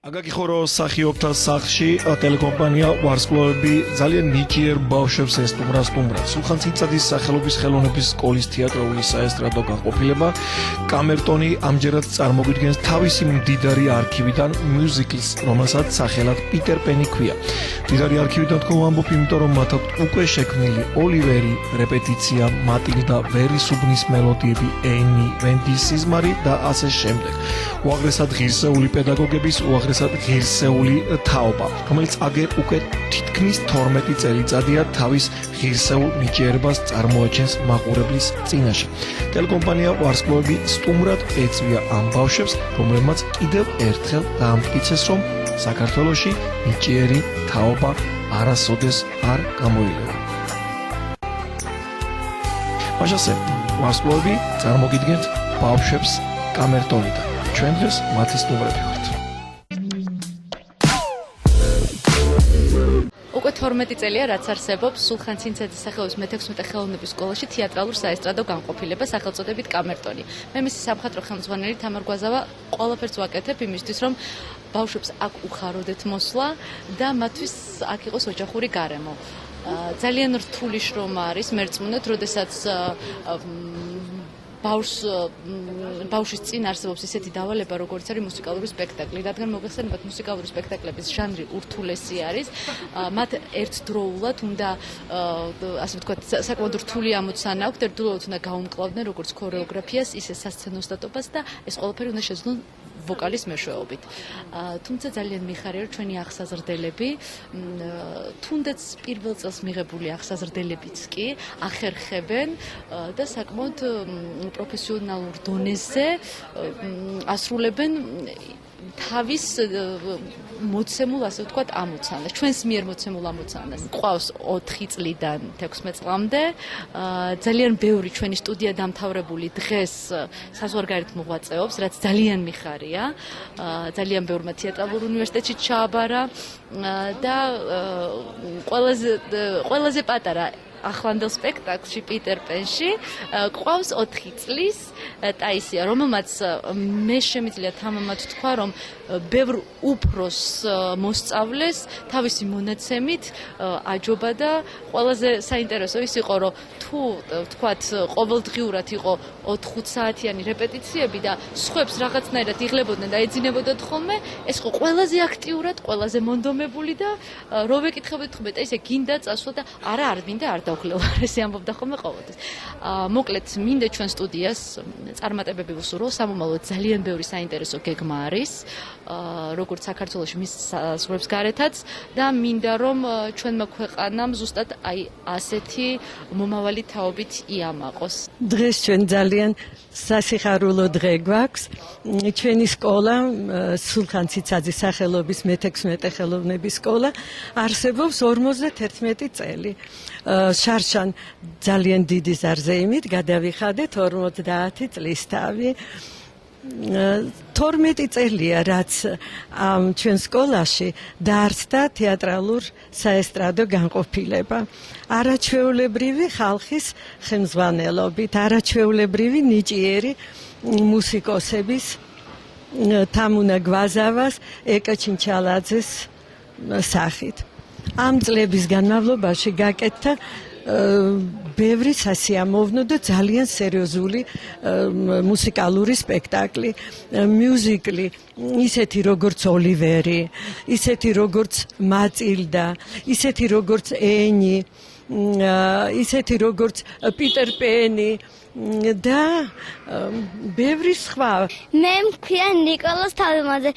აგაკიხო მსახიობთა სახლში ტელეკომპანია ვარსკვლავები ძალიან ნიჭიერ ბავშვებს ესტუმრა. სულხან ცინცაძის სახელობის ხელოვნების სკოლის თეატრალური საესტრადო განყოფილება კამერტონი ამჯერად წარმოგვიდგენს თავისი მდიდარი არქივიდან მიუზიკლს, რომელსაც სახელად პიტერ პენი ჰქვია. მდიდარი არქივიდან თქო ვამბობ, იმიტომ რომ მათ აქვთ უკვე შექმნილი ოლივერი, რეპეტიცია, მატილდა, ვერისუბნის მელოდიები, ენი, ვენდის სიზმარი და ასე შემდეგ. უაღრესად ღირსეული პედაგოგების ღირსეული თაობა, რომელიც აგერ უკვე თითქმის 12 წელიწადია თავის ღირსეულ ნიჭიერებას წარმოაჩენს მაყურებლის წინაშე. ტელეკომპანია ვარსკვლავები სტუმრად ეწვია ამ ბავშვებს, რომლებმაც კიდევ ერთხელ დაამტკიცეს, რომ საქართველოში ნიჭიერი თაობა არასოდეს არ გამოილევა. მაშასე, ვარსკვლავები წარმოგიდგენთ ბავშვებს კამერტონიდან. ჩვენ დღეს მათი სტუმრები ვართ. უკვე 12 წელია რაც არსებობს სულხან ცინცაძის სახელობის მე-16 ხელოვნების სკოლაში თეატრალურ საესტრადო განყოფილება სახელწოდებით კამერტონი. მე მისი სამხატვრო ხელმძღვანელი თამარ გვაზავა ყველაფერს ვაკეთებ იმისთვის, რომ ბავშვებს აქ უხაროდეთ მოსვლა და მათთვის აქ იყოს ოჯახური გარემო. ძალიან რთული შრომა არის მერწმუნეთ, როდესაც ბავშვის წინ არსებობს ისეთი დავალება, როგორც არის მუსიკალური სპექტაკლი. რადგან მოგეხსენებათ, მუსიკალური სპექტაკლების ჟანრი ურთულესი არის, მათ ერთდროულად უნდა, ასე ვთქვათ, საკმაოდ რთული ამოცანა აქვთ, ერთდროულად უნდა გაუმკლავდნენ როგორც ქორეოგრაფიას, ისე სასცენო სტატობას და ეს ყველაფერი უნდა შეძლონ ვოკალის მეშვეობით. თუმცა ძალიან მიხარია, რომ ჩვენი აღსაზრდელები, თუნდაც პირველ წელს მიღებული აღსაზრდებიც კი ახერხებენ და საკმაოდ პროფესიონალურ დონეზე ასრულებენ თავის მოცემულ, ასე ვთქვათ, ამოცანას, ჩვენს მიერ მოცემულ ამოცანას. ყავს 4 წლიდან 16 წლამდე. ძალიან ბევრი ჩვენი სტუდია დამთავრებული დღეს საზღვარგარეთ მოღვაწეობს, რაც ძალიან მიხარია. ძალიან ბევრმა თეატრალურ უნივერსიტეტში ჩააბარა და ყველაზე პატარა ახლანდელ სპექტაკლში პიტერ პენში ყავს 4 წლის ტაისია, რომელმაც მე შემიძლია თამამად თქვა, რომ ბევრ უფროს მოსწავლეს თავისი მონაცემით აჯობა და ყველაზე საინტერესო ის იყო, რომ თუ ვთქვათ ყოველდღიურად იყო 4-5 საათიანი რეპეტიციები და სხვებს რაღაცნაირად იღლებოდნენ და ეძინებოდათ ხოლმე, ეს იყო ყველაზე აქტიურად, ყველაზე მონდომებული და რო ვეკითხებოდით ხოლმე, ისე გინდა წასვლა და არ მინდა არ დავხლევა, ესე ამბობდა ხოლმე ყოველთვის. მოკლედ, მინდა ჩვენ სტუდიას წარმატებები ვუსურვო, სამომავლოდ ძალიან ბევრი საინტერესო გეგმა არის, როგორც საქართველოში მის საზღვრებს გარეთაც და მინდა რომ ჩვენმა ქვეყანამ ზუსტად აი ასეთი მომავალი თაობით იამაყოს. დღეს ჩვენ ძალიან სასიხარულო დღე გვაქვს. ჩვენი სკოლა, სულხან ცინცაძის სახელობის მე-16 ხელოვნების სკოლა არსებობს 51 წელი. შარშან ძალიან დიდი ზარზეიმით გადავიხადეთ 50 წლის თავი. 12 წელია, რაც ჩვენ სკოლაში დაარსდა თეატრალურ საესტრადო განყოფილება. არაჩვეულებრივი ხალხის ხელმძღვანელობით, არაჩვეულებრივი ნიჭიერი მუსიკოსების თამუნა გვაზავას, ეკა ჩინჩალაძეს სახით. ამ წლების განმავლობაში გაკეთდა ბევრი სასიამოვნო და ძალიან სერიოზული მუსიკალური სპექტაკლი, მიუზიკლი, ისეთი როგორც ოლივერი, ისეთი როგორც მატილდა, ისეთი როგორც ენი, ისეთი როგორც პიტერ პენი და ბევრი სხვა. მე მქვია ნიკოლოზ თავიმაძე,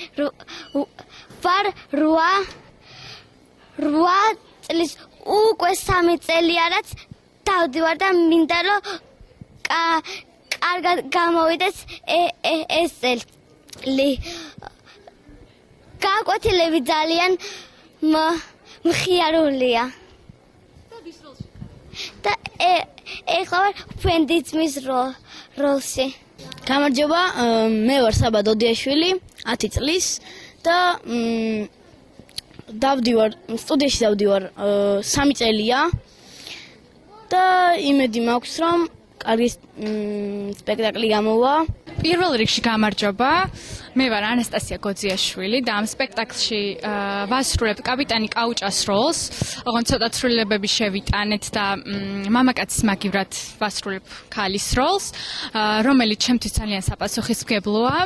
ვარ 8 წლის უკვე 3 წელია რაც დავდივარ და მინდა რომ კარგად გამოვიდეს ეს წელი. გაკვეთილები ძალიან მხიარულია. და ეხლა ვარ ფენდიცმის როლში. გამარჯობა, მე ვარ საბა დოდიაშვილი, 10 წლის და სტუდიაში დავდივარ 3 წელია და იმედი მაქვს, რომ კარგი სპექტაკლი გამოვა. პირველ რიგში გამარჯობა. მე ვარ ანასტასია გოძიაშვილი და ამ სპექტაკლში ვასრულებ კაპიტანი კაუჭას როლს. ოღონდ ცოტა ცვლილებები შევიტანეთ და მამაკაცის მაგივრად ვასრულებ ქალის როლს, რომელიც ჩემთვის ძალიან საპასუხისმგებლოა.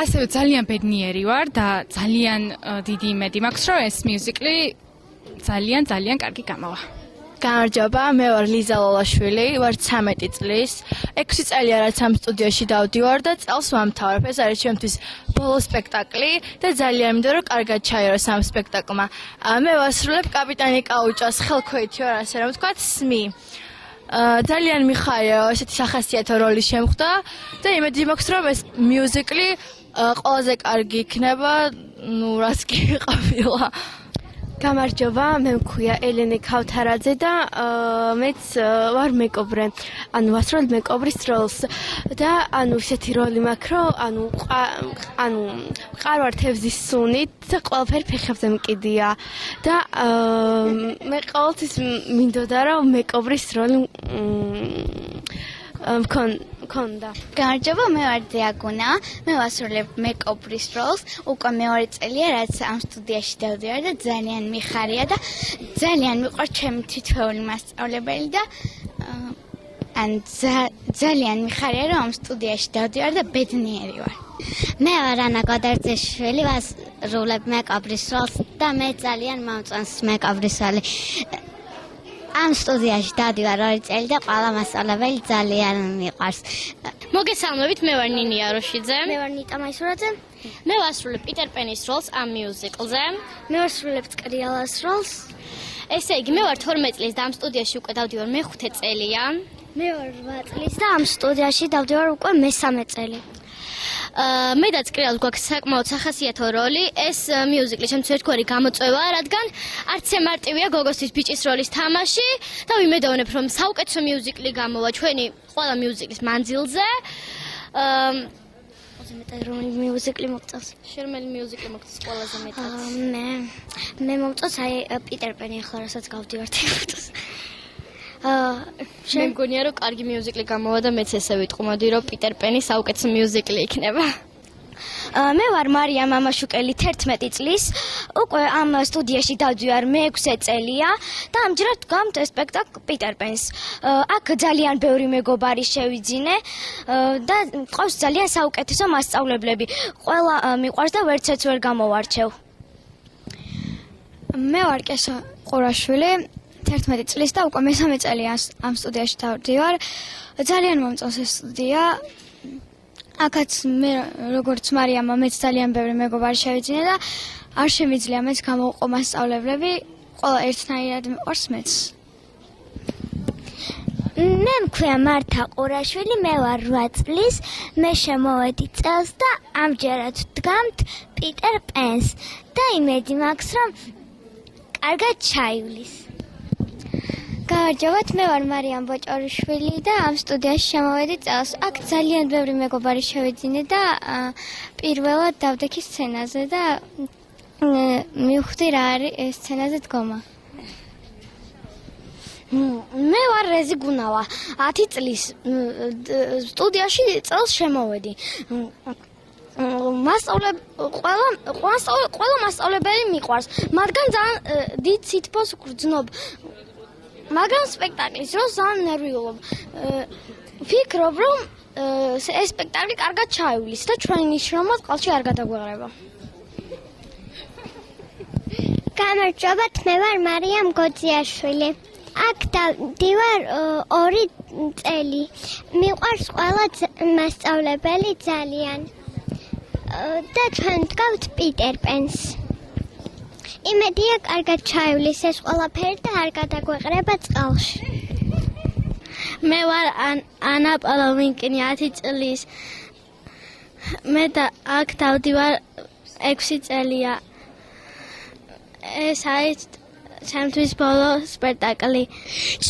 ასევე ძალიან ბედნიერი ვარ და ძალიან დიდი იმედი მაქვს, რომ ეს მიუზიკლი ძალიან კარგი გამოვა. გამარჯობა, მე ვარ ლიზა ლოლაშვილი, ვარ 13 წლის. 6 წელია რაც ამ სტუდიაში დავდივარ და წელს ვამთავრებ. ეს არის ჩემთვის ბოლო სპექტაკლი და ძალიან მინდა რომ კარგად ჩაიაროს ამ სპექტაკლმა. მე ვასრულებ კაპიტანი კაუჭას, ხელქვეითი ვარ, ასე რომ ვთქვათ, სმი. ძალიან მიხარია ესეთი სახასიათო როლი შემხვდა და იმედი მაქვს რომ ეს მიუზიკლი ყველაზე კარგი იქნება, რაც კი ყოფილა. გამარჯობა, მე მქვია ელენე ქავთარაძე და მეც ვარ მეკობრე. ვასრულებ მეკობრის როლს და ესეთი როლი მაქვს, რომ ვყარვარ თევზის სუნით და ყველაფერი ფეხებზე მკიდია და მე ყოველთვის მინდოდა რომ მეკობრის როლი მქონდა. გამარჯობა, მე ვარ დიაგონა, მე ვასრულებ მეკობრის როლს. უკვე მეორე წელია, რაც ამ სტუდიაში დავდივარ და ძალიან მიხარია და ძალიან მიყვარს ჩემი თითოეული მასწავლებელი და ძალიან მიხარია, რომ ამ სტუდიაში დავდივარ და ბედნიერი ვარ. მე ვარ ანა გოდერძიშვილი, ვასრულებ მეკობრის როლს და მე ძალიან მომწონს მეკობრის როლი. ამ სტუდიაში დავდივარ 2 წელი და ყველა მასწავლებელი ძალიან მიყვარს. მოგესალმებით, მე ვარ ნინი აროშიძე. მე ვარ ნიტა მაისურაძე. მე ვასრულებ პიტერ პენის როლს ამ მიუზიკლზე. მე ვასრულებ წკრიალას როლს. ესე იგი, მე ვარ 12 წლის და ამ სტუდიაში უკვე დავდივარ მე-5 წელია. მე ვარ 8 წლის და ამ სტუდიაში დავდივარ უკვე მე-3 წელი. მე და წკრიალს გვაქვს საკმაოდ სახასიათო როლი. ეს მიუზიკლი ჩემთვის ერთგვარი გამოწვევაა, რადგან არც მარტივია გოგოსთვის ბიჭის როლის თამაში და ვიმედოვნებ, რომ საუკეთესო მიუზიკლი გამოვა ჩვენი ყველა მიუზიკლის მანძილზე. რომელი მიუზიკლი მოგწონს? შენ მიუზიკლი მოგწონს ყველაზე მეტად? მე მომწონს პიტერ პენი, ახლა რასაც გავდივართ. მე მგონია რომ კარგი მიუზიკლი გამოვა და მეც ესე ვიტყმოდი რომ პიტერ პენი საუკეთესო მიუზიკლი იქნება. მე ვარ მარია მამაშუკელი 11 წლის. უკვე ამ სტუდიაში დავდივარ მე-6 წელია და ამჯერად ვდგამთ სპექტაკლ პიტერ პენს. აქ ძალიან ბევრი მეგობარი შევიძინე და მყავს ძალიან საუკეთესო მასწავლებლები. ყველა მიყვარს და ვერცერთს ვერ გამოვარჩევ. მე ვარ კესო ყურაშვილი, 11 წლის და უკვე მე-3 წელია ამ სტუდიაში დავდივარ. ძალიან მომწონს ეს სტუდია. აქაც მე როგორც მარიამა მეც ძალიან ბევრი მეგობარი შევიძინე და არ შემიძლია მეც გამოვყო მასწავლებლები, ყველა ერთნაირად მიყვარს მეც. მე მქვია მართა ყურაშვილი, მე ვარ 8 წლის, მე შემოვედი წელს და ამჯერად ვდგამთ პიტერ პენს და იმედი მაქვს რომ კარგად ჩაივლის. გამარჯობათ, მე ვარ მარიამ ბოჭორიშვილი და ამ სტუდიაში შემოვედი წელს. აქ ძალიან ბევრი მეგობარი შევიძინე და პირველად დავდექი სცენაზე და მივხვდი რა არის ეს სცენაზე დგომა. მე ვარ რეზი გუნავა, 10 წლის სტუდიაში წელს შემოვედი. ყველა მასწავლებელი მიყვარს, მაგრამ ძალიან დიდ სითბოს ვგრძნობ. მაგრამ სპექტაკლის დროს ძალიან ნერვიულობ. ვფიქრობ, რომ ეს სპექტაკლი კარგად ჩაივლის და ჩვენი შრომა წყალში არ გადაგვეღრება. გამარჯობათ, მე ვარ მარიამ გოძიაშვილი. აქ დავდივარ 2 წელი. მიყვარს ყველა მასწავლებელი ძალიან. და ჩვენ ვდგავთ პიტერ პენს. იმედია კარგად ჩაივლის ეს ყველაფერი და არ გადაგვეყრება წყალში. მე ვარ ანა პალოვინკინი 10 წლის. მე და აქ დავდივარ 6 წელია. ეს არის ჩემთვის ბოლო სპექტაკლი.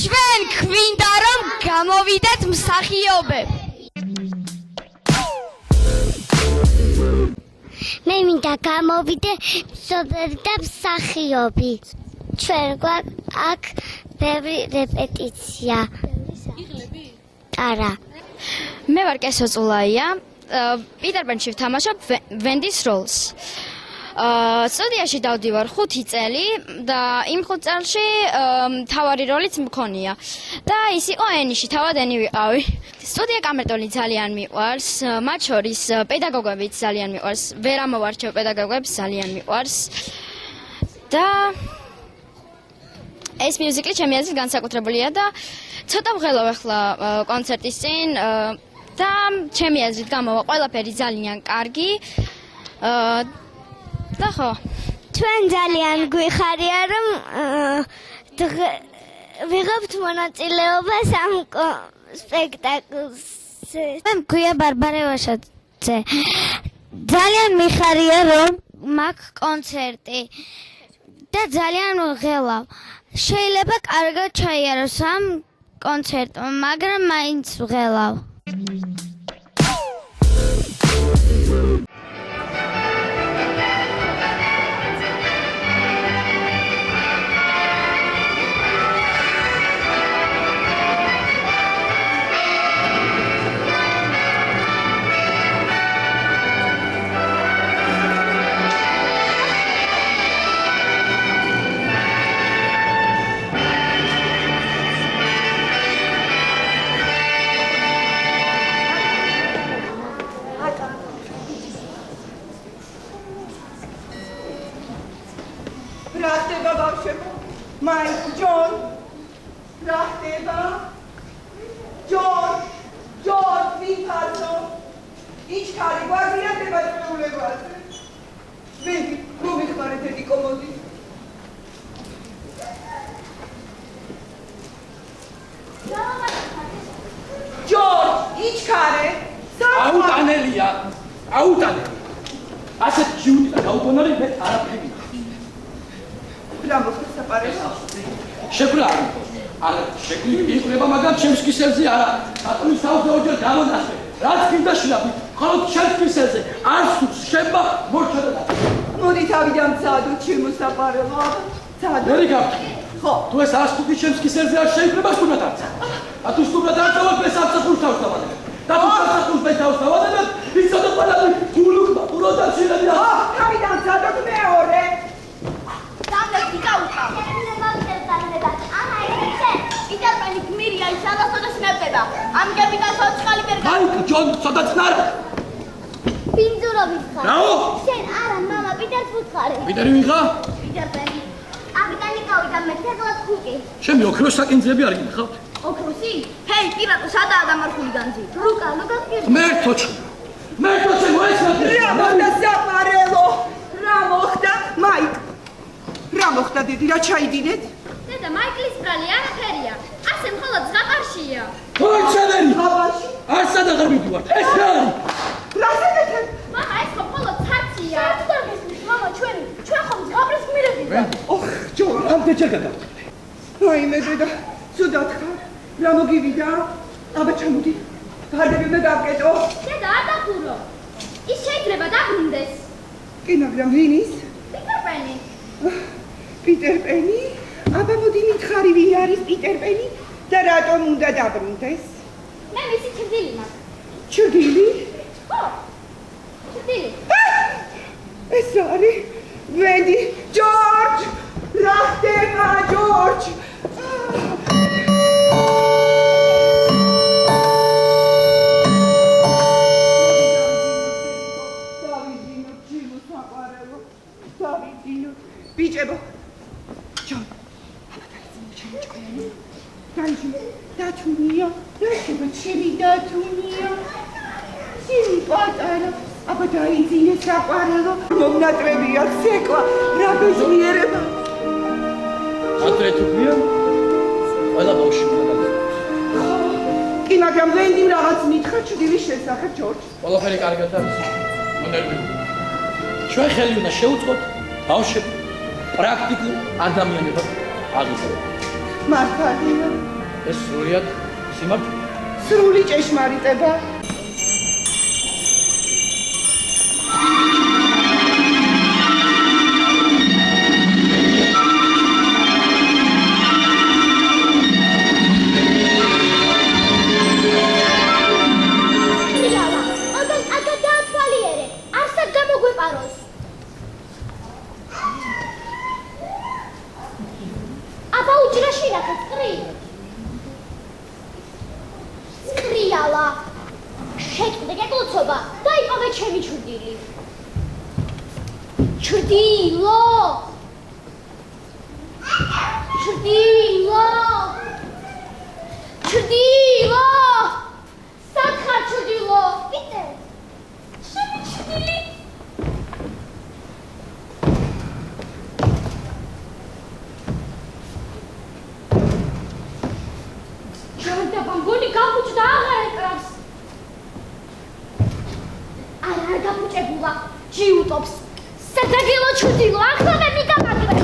ჩვენ გვინდა რომ გამოვიდეთ მსახიობები. მე მინდა გამოვიდე მსოფლიო და მსახიობი. ჩვენ გვაქვს აქ ბევრი რეპეტიცია. იღლები? არა. მე ვარ კესო წულაია. პიტერ პენში ვთამაშობ ვენდის როლს. სტუდიაში დავდივარ 5 წელი და იმ 5 წელში მთავარი როლიც მქონია. და ის იყო ენიში, თავად ენი ვიყავი. სტუდია კამერტონი ძალიან მიყვარს, მათ შორის პედაგოგებიც ძალიან მიყვარს, ვერ ამოვარჩევ პედაგოგებს, ძალიან მიყვარს. და ეს მიუზიკლი ჩემი აზრით განსაკუთრებულია და ცოტა ვღელავ ახლა კონცერტის წინ და ჩემი აზრით გამოვა ყველაფერი ძალიან კარგი. და ხო, ჩვენ ძალიან გვიხარია რომ ვიღებთ მონაწილეობას ამ სპექტაკლზე. მე მქვია ბარბარე ვაშაძე. ძალიან მიხარია რომ მაქვს კონცერტი და ძალიან ვღელავ. შეიძლება კარგად ჩაიაროს ამ კონცერტმა, მაგრამ მაინც ვღელავ. Mike, John, John, Vincenzo, each cari, guardiate per le guardie. Vedi, come farete di comodi? George, each cari, Autanelia, Autanelia. Asset cute, autonori per Arab. Bravo, questa pare. შეგვარი არა შეგვი იქნება მაგრამ ჩემს კისელზე არა ატომის საუბრობთ გამონასე რაც გინდა შლაპი ხოლო ჩემს კისელზე არ სულს შემა მორჩა მოდი თავიდან წადო ჩემოსაპარელო წადო მე გიქ ხო თუ ეს არ სტუდი ჩემს კისელზე არ შეიძლება სტუდად არცა ატუ სტუდად არცა მე სამსახურს თავს დავანებ და თუ სამსახურს მე თავს დავანებ იცოდა ყველაფერი გულუკმა უროდა შეიძლება ხო თავიდან წადო მეორე დამდეგი გაუხა Peter Pan გმირია ის ალასოდას მეფდება. ამ გებიდან სოციალი ვერ გაიგო. მაიკ ჯონ ცოტა წნარა. პინძურობის ხარ. რაო? შენ არა მამა პიტერ ფუთხარი. პიტერი ვიღა? პიტერ პენი. აგდანი გავიდა მე თეკლად ხუკი. შემი ოქროს საკინძები არ გინახავთ? ოქროსი? ჰეი პირატო სადაა დამარხული განძი? რუკა კი. მე თოჩი მოესმათი. რა მოხდა საპარელო? რა მოხდა? მაიკ. რა მოხდა დიდი რა ჩაიდინეთ? და მაიკლის ბრალი არაფერია. ასე მხოლოდ ზღაპარშია. თორჩადერი. ზღაპარში? არსად აღარ მივდივართ. ეს რა არის? რასაკეთე? მამა ეს მხოლოდ ცაცია. მამა ჩვენ ხომ ზღაპრის გმირები ვართ. ოხ, ჯო, ამდენჯერ გადავწყვეტე. რაიმე დედა, ცუდად ხარ. რა მოგივიდა? აბა ჩამოდი. გარდები უნდა დავკეტო. დედა არ დახურო. ის შეიძლება დაბრუნდეს. კი, მაგრამ ვინ ის? პიტერ პენი. პიტერ პენი? აბა მოდი მითხარი ვინ არის პიტერ პენი და რატომ უნდა დაბრუნდეს? მე მისი ჩრდილი მაქვს. ჩრდილი? ხო. ჩრდილი. ეს არის ვენდი ჯორჯ! რა ხდება ჯორჯ? ბიჭებო ჯონ დათუნია, რა ჩემი დათუნია. სინი პატარა, აბა დაიძინე საყვარელო. მომნატრები აქვს ცეკვა, რა ბეჭდიერება. ადრე თუ გვია, ყველა ბავშვი უნდა გაგზავნოს. კი, მაგრამ ვენდიმ რაღაც მითხრა ჩრდილის შესახებ, ჯორჯ. ყველაფერი კარგად არის. მონერვები. ჩვენ ხელი უნდა შევუწყოთ ბავშვებს პრაქტიკულ ადამიანებად აღიაროთ. მართალია. ეს სრულიად სიმართლე. სრული ჭეშმარიტება. მადლობა. დაიპოვე ჩემი ჩრდილი. ჩრდილო. ჩრდილო. ჩრდილო. სათხარ ჩრდილო. პიტერ. შენი ჩრდილი. ჟანდა მგონი გაფუჭდა აღარ ეკრავს. არ გაფუჭებულა. ჯიუტობს. სადაგილო ჩრდილო. ახლა მიგამაგრე.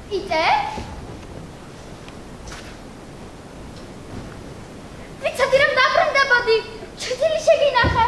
პიტერ? ვიცოდი რომ დაბრუნდებოდი. ჩრდილი შეგინახე.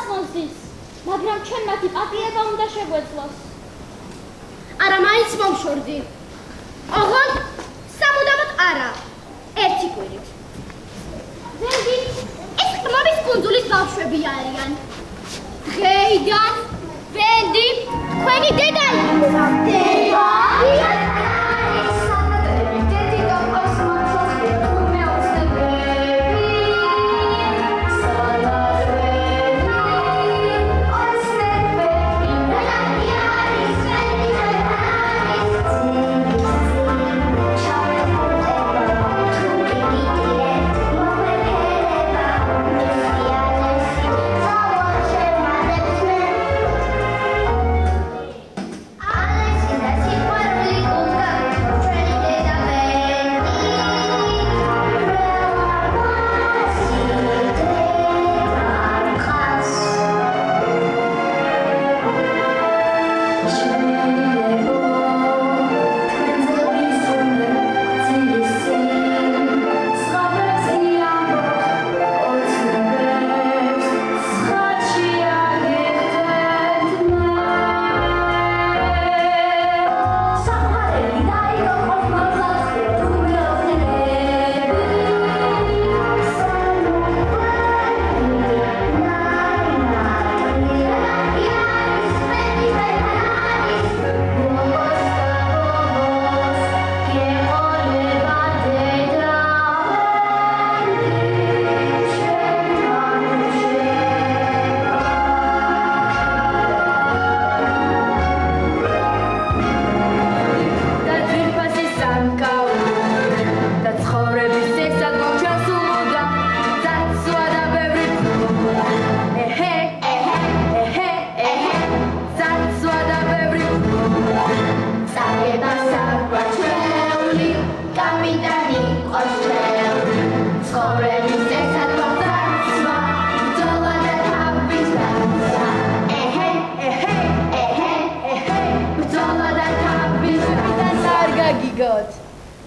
გასწონს, მაგრამ ჩვენ მათი პატიება უნდა შეგვეძლოს. არა, მაინც მომშორდი. ოღონდ სამუდამოდ არა. ერთი კვირით. ვენდი, ეს ხმობის კუნძულის ბავშვები არიან. დღეიდან, ვენდი, თქვენი დედალი.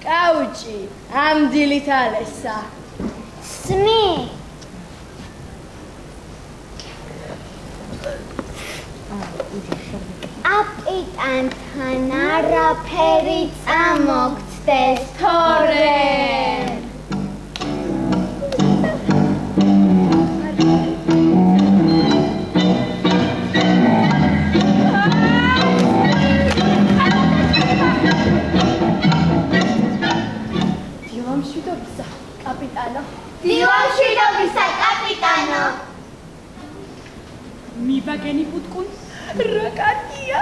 კაუჭი ამ დილით ალესა. სმი. კაპიტანთან არაფერი წამოგწდეს თორე. დილამშვიდობისა, კაპიტანო. მიბაგენი პუტკუნ რა კარტია?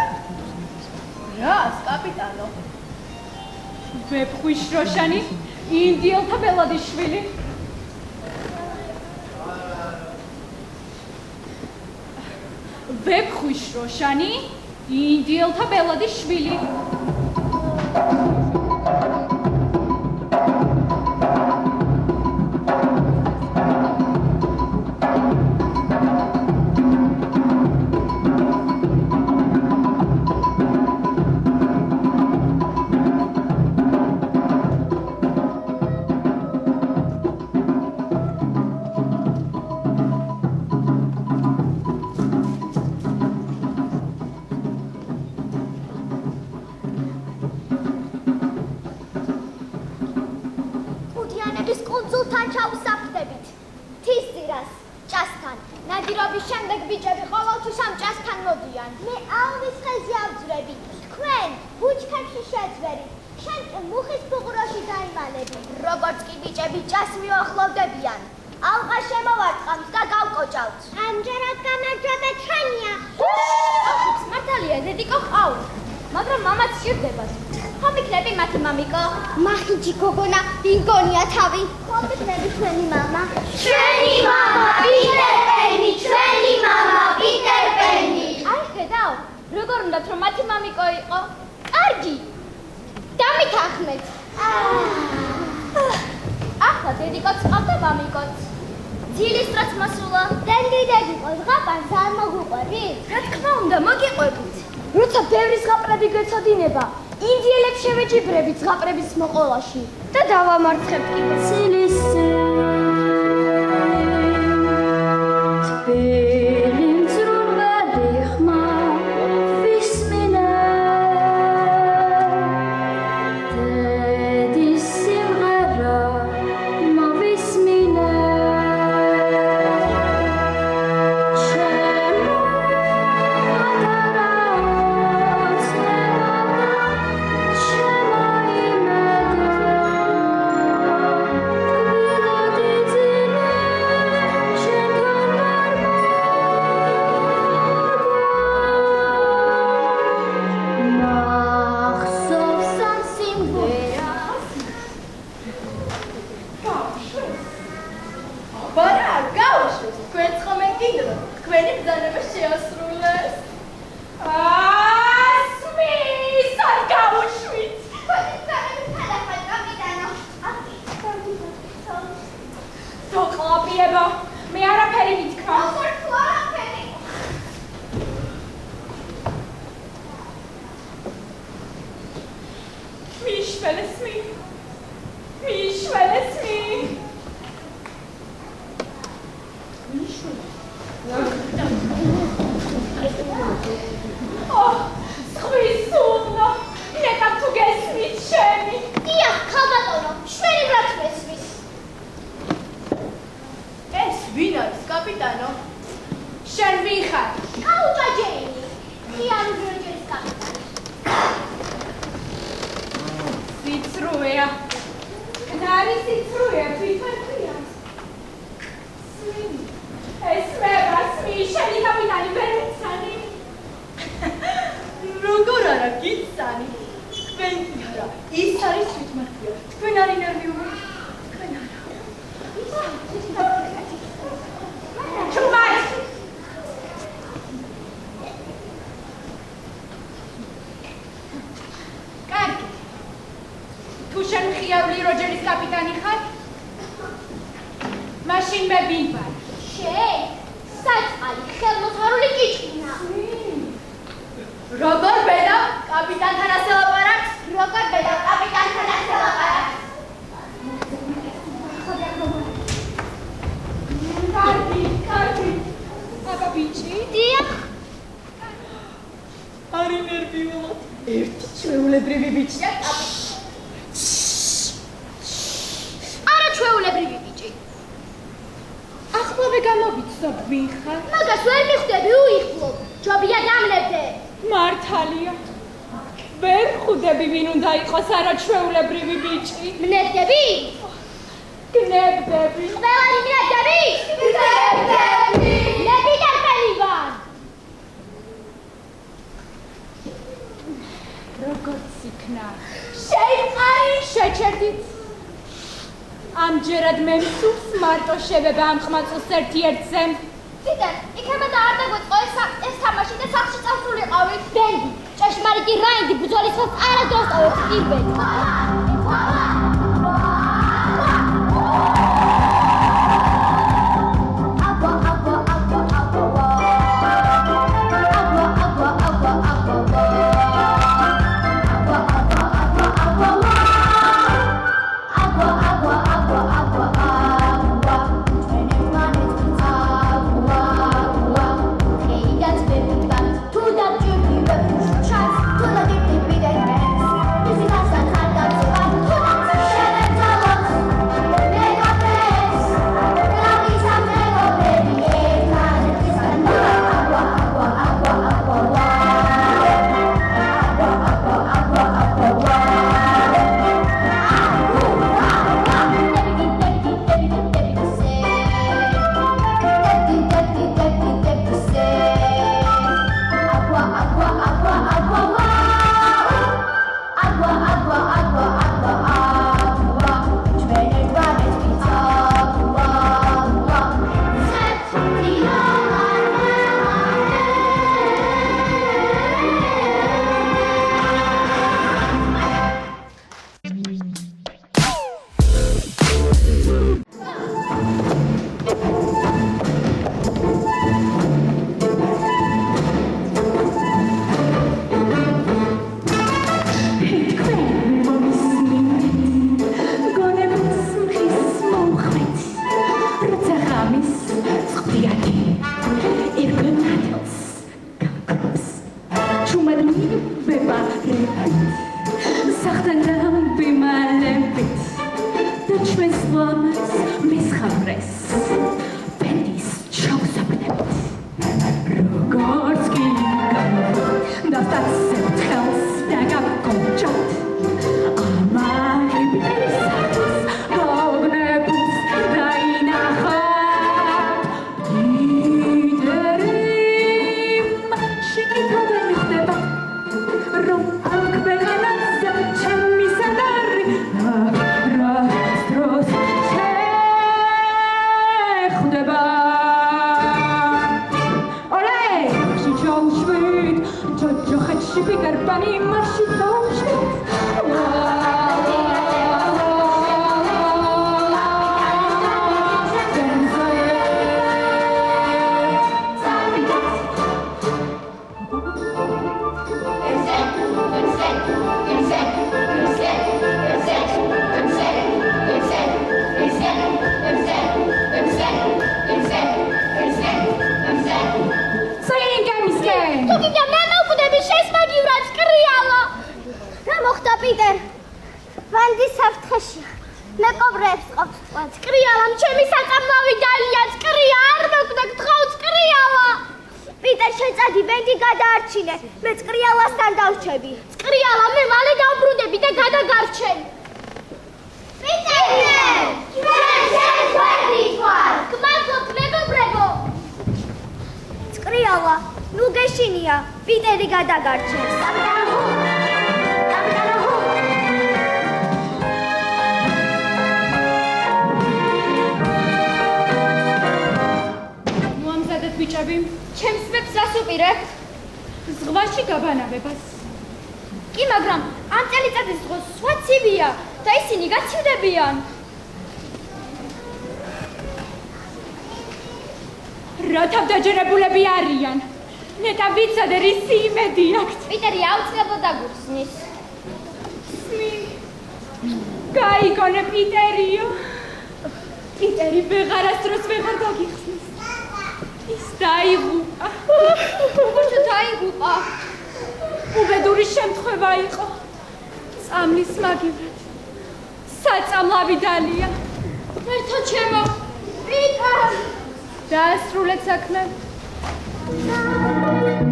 რას, კაპიტანო? ვეფხვის შროშანი, ინდიელთა ბელადის-შვილი. ვეფხვის შროშანი, ინდიელთა ბელადის-შვილი. როცა ბევრი ზღაპრები გეცოდინება, ინდიელებს შევეჯიბრებით ზღაპრების მოყოლაში და დავამარცხებთ კიდე. ბავშვებს, თქვენ ხომ ეკიდროთ, თქვენი ბრძანება შეასრულეს. Smith, არ გავუშვით. დოკლაპიებო, მე არაფერი მითქვა. Მიშველესმი. სხვისუნო, ნეტავ თუ გესმით ჩემი. დიახ, ხალბატონო, შველი რაც მესმის. ეს ვინ არის, კაპიტანო? შენ ვინ ხარ? კაუჭაჯეინი, ხიარო ჯერჯერის კაპიტანი. სიცრუეა. კნარი სიცრუეა, თვითონ ხიარს. ეს მე ვასმი, შენი კაპიტანი ვერ მიცანი. როგორ არა გიცანი? თქვენ კი არა, ის არის თვითმარხია. თქვენ არ ინერვიულობთ? თქვენ არა. ჩუმად! კარგი. თუ შენ ხიარული როჯერის კაპიტანი ხარ? მაშინ მე ვინ ვარ? შენ, საწყალი, ხელმოθარული ჭიჭკინა. როგორ ბედა კაპიტანთან ასე ლაპარაკს? როგორ ბედა კაპიტანთან ასე ლაპარაკს? კარგი. აბა ბიჭი? დიახ. არ ინერვიულობ. ერთი ჩვეულებრივი ბიჭია. არა ჩვეულებრივი ბიჭი. ახლავე გამოვიცნობ ვინ ხარ? მაგას ვერ მიხვდები, უიხლობ. ჯობია დამლებდე. მართალია. ვერ ხვდები ვინ უნდა იყოს არაჩვეულებრივი ბიჭი. მნებდები? გნებდები. ყველანი მნებდები? მნებდები. ნებიდარფენი ვარ. როგორც იქნა. შეიყარი შეჩერდით. ამჯერად მე მსურს მარტო შევება ამ ხმაწუს ერთ-ერთზე. თვითონ, იქნება და არ დაგვეწყო ეს თამაში და სახლში წავსულიყავით. ბენდი, ჭეშმარიტი რაინდი ბრძოლის ხელს არასდროს ტოვებს პირველი. Marshi Peter Pani Marshi Peter, Vandi საფრთხეში. მეკობრებს ყავს თქვა. წკრიალამ ჩემი საწამლავი დალია, წკრია არ მოგდა გთხოვ წკრიალა. Peter, შეწადი ბენდი გადაარჩინე. მე წკრიალასთან დავრჩები. წკრიალა მე მალე დავბრუნდები და გადაგარჩენ. Peter! ჩვენ შენს გვერდით ვარ. გმადლობთ მეგობრებო. წკრიალა, ნუ გეშინია. Peteri გადაგარჩენს. ბიჭები, ჩემს მეფს ასუპირებთ ზღვაში გაბანავებას. კი, მაგრამ ამ წელიწადის ზღვა სხვა ცივია და ისინი გაცივდებიან. რა თავდაჯერებულები არიან? ნეტა ვიცოდე რისი იმედი აქვთ. პიტერი აუცილებლად დაგუხსნის. გაიგონე პიტერიო. პიტერი ვეღარასდროს ვეღარ გაგიხსნის. ის დაიღუპა. ბოჭო დაიღუპა. უბედური შემთხვევა იყო. წამლის მაგივრად. საწამლავი დალია. ერთო ჩემო. პიტერ. დაასრულეთ საქმე. Sorry.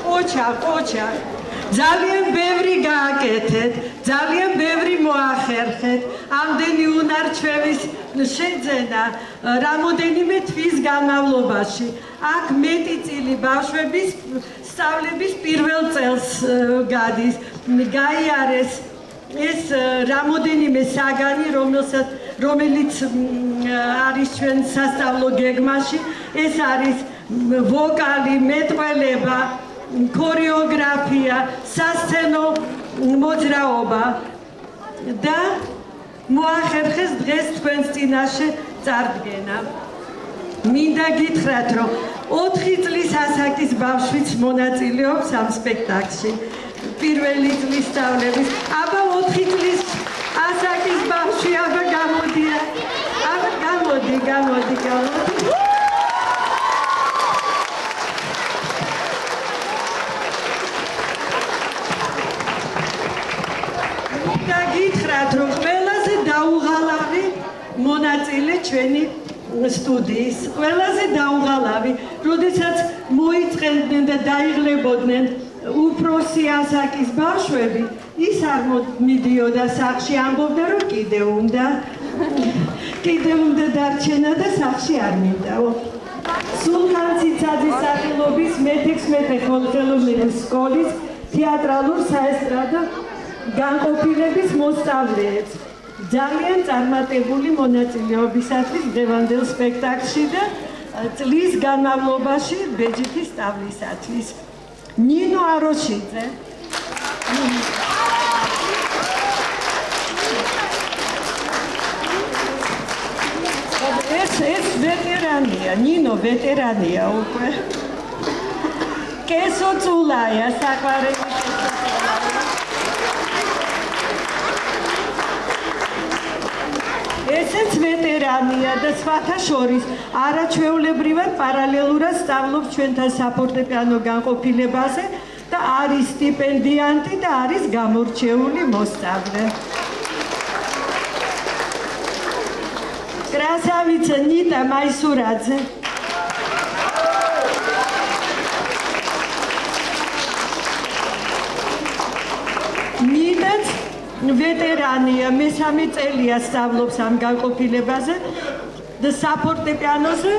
ყოჩა ძალიან ბევრი გააკეთეთ, ძალიან ბევრი მოახერხეთ. ამდენი უნარჩვევის შეძენა რამოდენიმე თვის განმავლობაში. აქ მეტი წილი ბავშვების სწავლების პირველ წელს გადის. გაიარეს ეს რამოდენიმე საგანი, რომელიც არის ჩვენ სასწავლო გეგმაში. ეს არის ვოკალი, მეტყველება, ქორეოგრაფია, სასცენო მოძრაობა და მოახერხეს დღეს თქვენს წინაშე წარდგენა. მინდა გითხრათ, რომ 4 წლის ასაკის ბავშვიც მონაწილეობს ამ სპექტაკლში. პირველი წლის სწავლების, აბა 4 წლის ასაკის ბავშვი, აბა გამოდია. აბა გამოდი. მინდა გითხრათ, რომ ყველაზე დაუღალავი მონაწილე ჩვენი სტუდიის, ყველაზე დაუღალავი, როდესაც მოიწყენდნენ და დაიღლებოდნენ უფროსი ასაკის ბავშვები, ის არ მიდიოდა სახლში, ამბობდა, რომ კიდევ უნდა დარჩენა და სახლში არ მინდაო. სულხან ციცაძის სახელობის მე-16 ხელოვნების სკოლის თეატრალურ საესტრადო განყოფილების მოსწავლეებს. ძალიან წარმატებული მონაწილეობისათვის დღევანდელ სპექტაკლში და წლის განმავლობაში ბეჯითის სწავლისათვის. ნინო აროშიძე. ეს ვეტერანია, ნინო ვეტერანია უკვე. კესო წულაია საყვარელი. ესეც ვეტერანია და სხვათა შორის არაჩვეულებრივად პარალელურად სწავლობს ჩვენთან საფორტეპიანო განყოფილებაზე და არის სტიპენდიანტი და არის გამორჩეული მოსწავლე. კრასავიცა ნიტა მაისურაძე. ნიტაც ვეტერანია, მე-3 წელია სწავლობს ამ განყოფილებაზე და საფორტეპიანოზე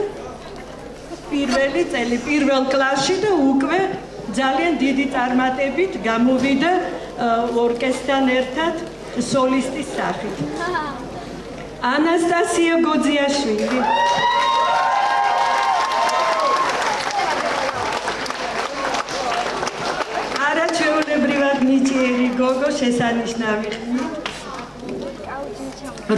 პირველი წელი, პირველ კლასში და უკვე ძალიან დიდი წარმატებით გამოვიდა ორკესტრთან ერთად სოლისტის სახით. ანასტასია გოძიაშვილი. არაჩვეულებრივად ნიჭიერი გოგო, შესანიშნავი ხმით,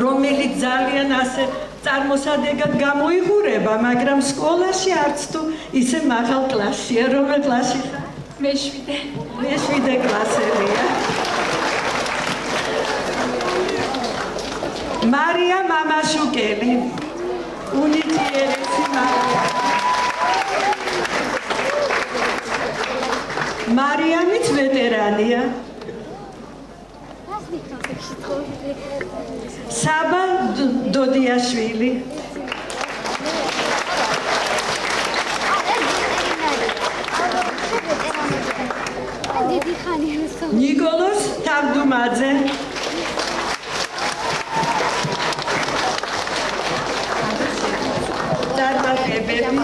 რომელიც ძალიან ასე წარმოსადეგად გამოიყურება, მაგრამ სკოლაში არც თუ ისე მაღალ კლასშია. რომელ კლასში ხარ? მე-7 კლასელია. მარია მამაშუკელი. უნიჭიერესი მარია. მარიამიც ვეტერანია. საბა დოდიაშვილი. ნიკოლოზ თავდუმაძე. წარმატებები.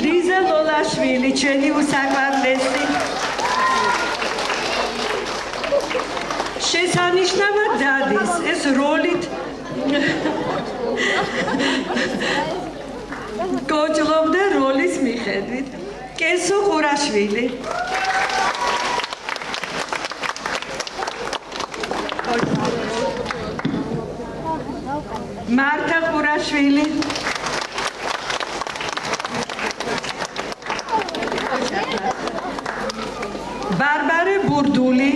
ლიზა ლოლაშვილი, ჩვენი უსაყვარლესი. შესანიშნავად დადის ეს როლით გოჯლობდა როლის მიხედვით. კესო ყურაშვილი. მართა ყურაშვილი. ბარბარე ბურდული.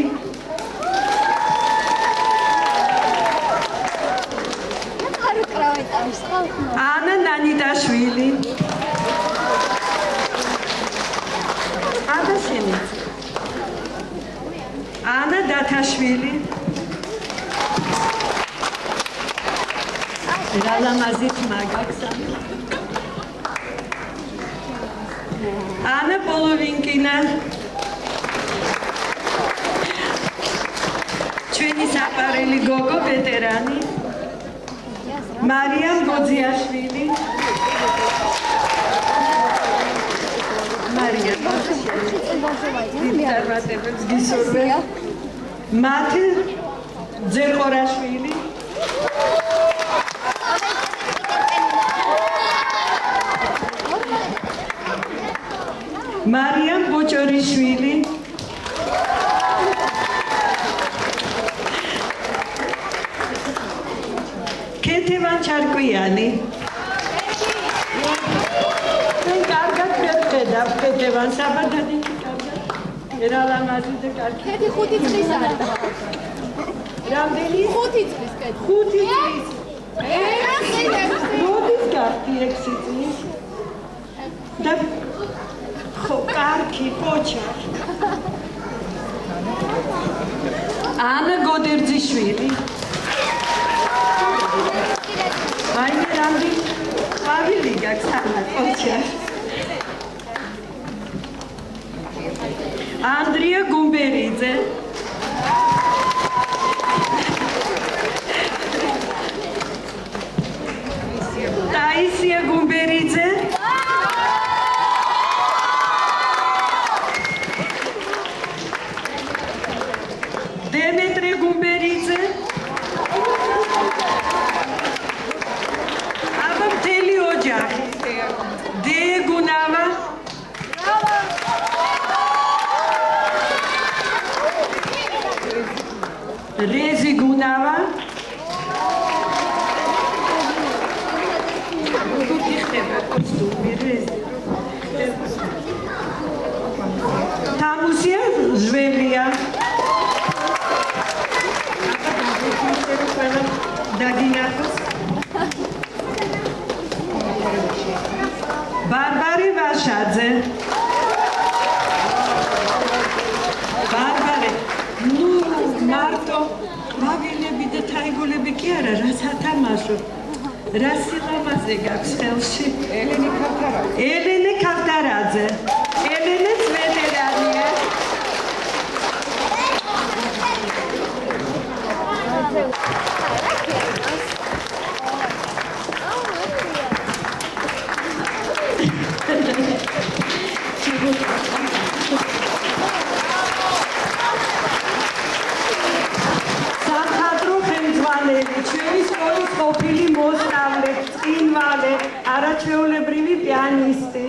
ანა ნანიდაშვილი. ანა დათაშვილი. რალამაზით მაგაცა. ანა პოლოვინკინა ჩვენი საყვარელი გოგო ვეტერანი მარიამ გოძიაშვილი მარიამ მათი ძერყორაშვილი მარიამ ბოჭორიშვილი კეთევან ჩარკვიანი კარგად ვხედავ კეთევან საბადანი კარგად ერალამაზი და კარგი კეთი 5 წლის არის რამდენი 5 წლის კეთი 5 წლის როდის გახდი 6 წლის და ხო კარგი პოჩა ანა გოდერძიშვილი აი მე რამდი ყვავილი გაქვს ანა პოჩა ანდრია გუმბერიძე ტაისია გუმბერიძე დემეტრე გუმბერიძე აბა მთელი ოჯახი დეგუნავა რეზი გუნავა გუთი ხდება კოსტუმი რეზი თამუსია ჟველია დაგინახოს ბარბარე ვაშაძე ბარბარე ნუ მარტო ყვავილები და თაიგულები კი არა რა სათამაშო რა სილამაზე გაქვს ხელში ელენე ქავდარაძე ელენეც ვეტერანია სამხატვრო ხელმძღვანელი ჩვენი სკოლის ყოფილი მოსწავლე წინვალე არაჩვეულებრივი პიანისტი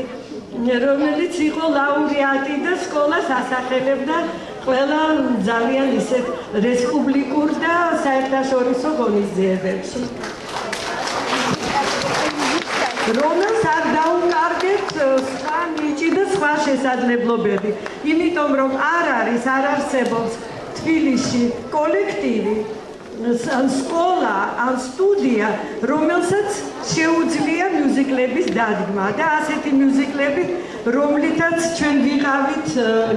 რომელიც იყო ლაურეატი და სკოლას ასახელებდა ყველა ძალიან ისეთ რესპუბლიკურ და საერთაშორისო ღონისძიებებში რომელს არ დაუკარგეთ სხვა ნიჭი და სხვა შესაძლებლობები იმიტომ რომ არ არსებობს თბილისში კოლექტივი ან სკოლა ან სტუდია რომელსაც შეუძლია მიუზიკლების დადგმა და ასეთი მიუზიკლები რომლითაც ჩვენ ვიყავით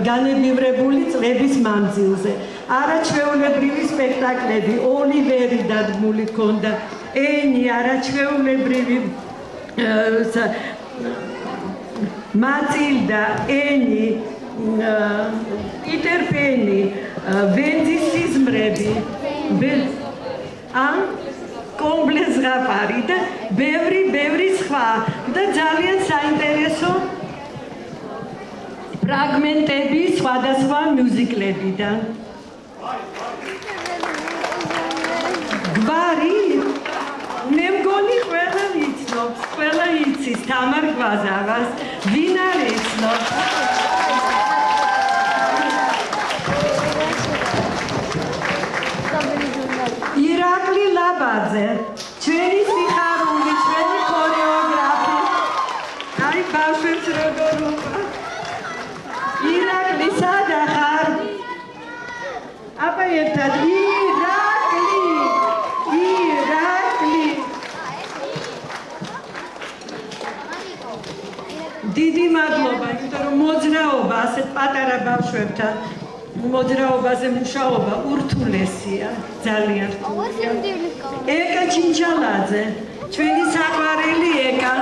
განებივრებული წლების მანძილზე არაჩვეულებრივი სპექტაკლები ოლივერი დადგმული ჰქონდა ენი არაჩვეულებრივი მატილდა ენი პიტერ პენი ვენდის სიზმრები კომბლეს ზღაპარი და ბევრი სხვა და ძალიან საინტერესო ფრაგმენტები სხვადასხვა მიუზიკლებიდან გვარი მე მგონი ყველა იცნობს ყველა იცის თამარ გვაზავას ვინ არ იცნობს ირაკლი ლაბაძე ჩვენი სიხარული ჩვენი ქორეოგრაფი აი ბავშვებს როგორ უყვართ ირაკლი სადა ხარ აბა ერთად ირაკლი დიდი მადლობა იმიტომ რომ მოძრაობა ასეთ პატარა ბავშვებთან მოძრაობაზე მუშაობა ურთულესია ძალიან რთულია ეკა ჩინჩალაძე ჩვენი საყვარელი ეკა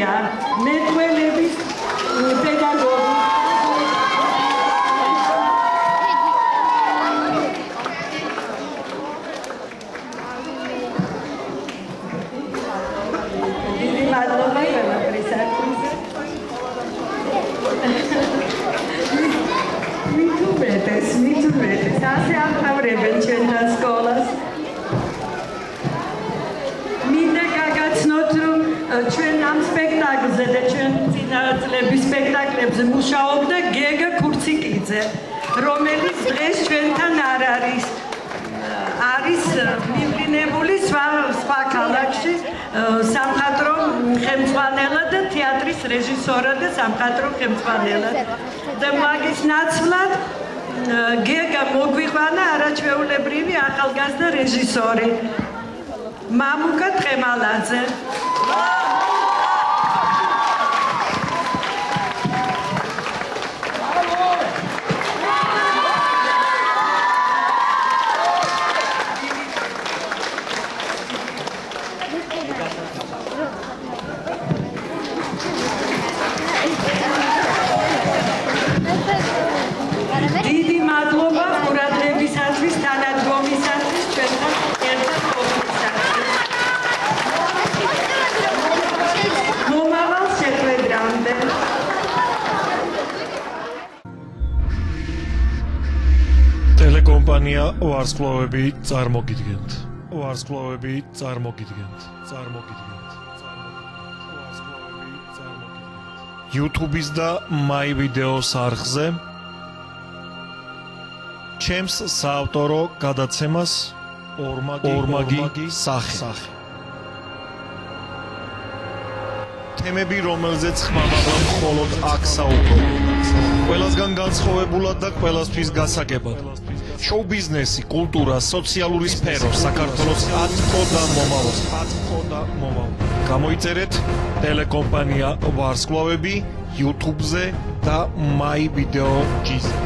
მიღებულია მეტყველების პედაგოგი ასე ამთავრებენ ჩვენთან სკოლას. მინდა გაგაცნოთ, რომ ჩვენ ამ სპექტაკლზე და ჩვენ წინა წლების სპექტაკლებზე მუშაობდა გეგა ქურციკიძე, რომელიც დღეს ჩვენთან არ არის. არის მივლინებული სხვა ქალაქში სამხატვრო ხელმძღვანელად და თეატრის რეჟისორად და სამხატვრო ხელმძღვანელად. და მაგის ნაცვლად გეგა მოგვიყვანა არაჩვეულებრივი ახალგაზრდა რეჟისორი მამუკა თხემალაძე. დიდი მადლობა ყურადღებისათვის, თანადგომისათვის, ჩვენთან ერთად ყოფნისათვის. მომავალ შეხვედრამდე. ტელეკომპანია ვარსკვლავები წარმოგიდგენთ. ვარსკვლავები წარმოგიდგენთ. YouTube-ის და My Video-ს არხზე ჩემს საავტორო გადაცემას ორმაგი სახე. თემები, რომელზეც ხმამაღლა მხოლოდ აქ საუბრობ. ყველასგან განსხვავებულად და ყველასთვის გასაგებად. შოუ-ბიზნესი, კულტურა, სოციალური სფერო, საქართველოს ატყო და მომავალ. გამოიწერეთ ტელეკომპანია ვარსკვლავები YouTube-ზე და My Video-ს.